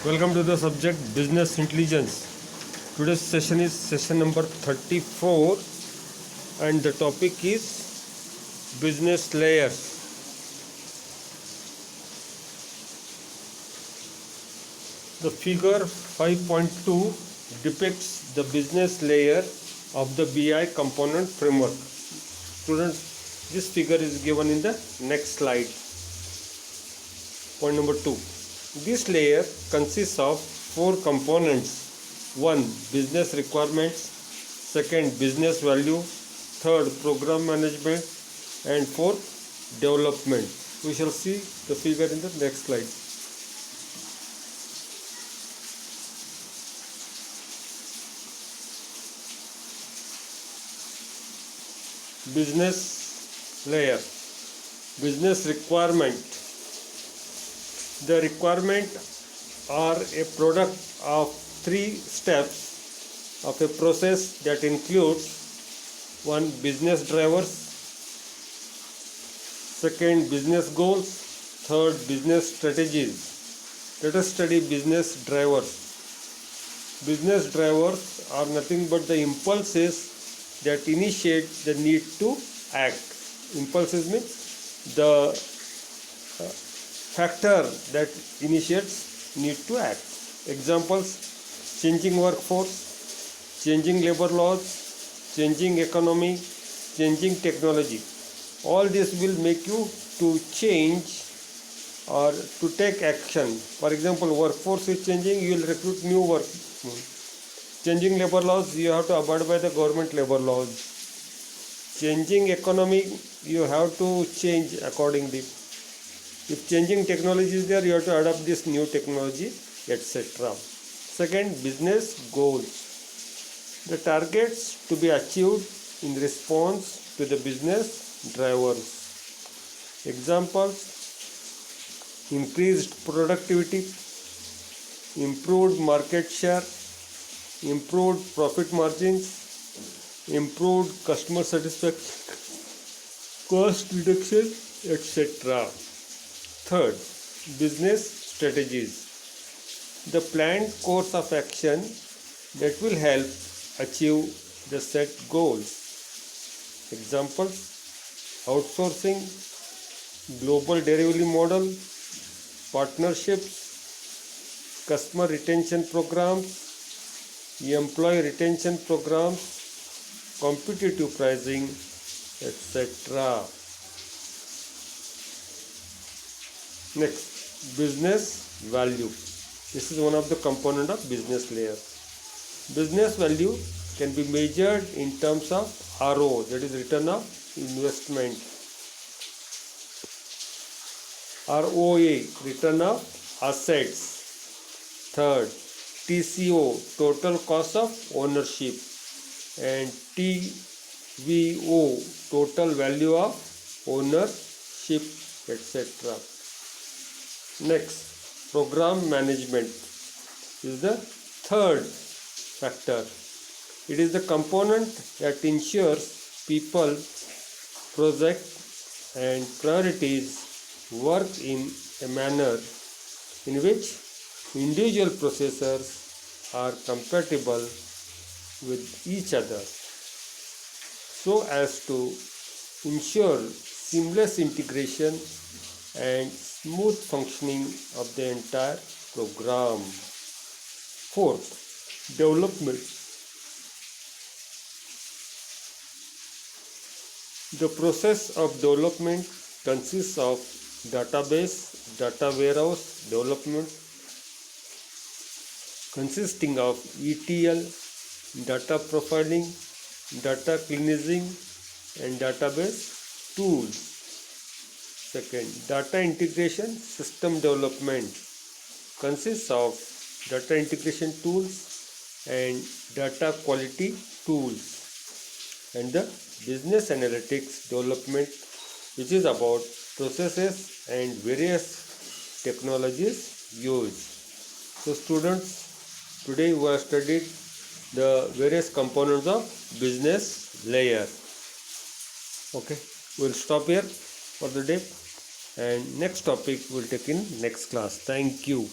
Welcome to the subject Business Intelligence. Today's session is session number 34 and the topic is business layers. The figure 5.2 depicts the business layer of the BI component framework. Students, this figure is given in the next slide. Point number 2. This layer consists of 4 components. 1. Business requirements. 2. Business value. 3. Program management. And 4. Development. We shall see the figure in the next slide. Business layer. Business requirement. The requirement are a product of 3 steps of a process that includes 1. Business drivers, 2. Business goals, 3. Business strategies. Let us study business drivers. Business drivers are nothing but the impulses that initiate the need to act. Impulses means the factor that initiates need to act. Examples: changing workforce, changing labor laws, changing economy, changing technology. All this will make you to change or to take action. For example, workforce is changing, you will recruit new work. Changing labor laws, you have to abide by the government labor laws. Changing economy, you have to change accordingly. If changing technology is there, you have to adopt this new technology, etc. 2. Business goals. The targets to be achieved in response to the business drivers. Examples: increased productivity, improved market share, improved profit margins, improved customer satisfaction, cost reduction, etc. 3. Business strategies. The planned course of action that will help achieve the set goals. Examples: outsourcing, global delivery model, partnerships, customer retention programs, employee retention programs, competitive pricing, etc. Next, business value. This is one of the component of business layer. Business value can be measured in terms of RO, that is return of investment. ROA, return of assets. 3rd, TCO, total cost of ownership. And TVO, total value of ownership, etc. Next, program management is the 3rd factor. It is the component that ensures people, projects and priorities work in a manner in which individual processors are compatible with each other so as to ensure seamless integration and smooth functioning of the entire program. 4th, development. The process of development consists of database, data warehouse development consisting of ETL, data profiling, data cleansing and database tools. 2nd, data integration system development consists of data integration tools and data quality tools. And the business analytics development, which is about processes and various technologies used. So students, today we have studied the various components of business layer. Okay, we will stop here for the day and next topic we'll take in next class. Thank you.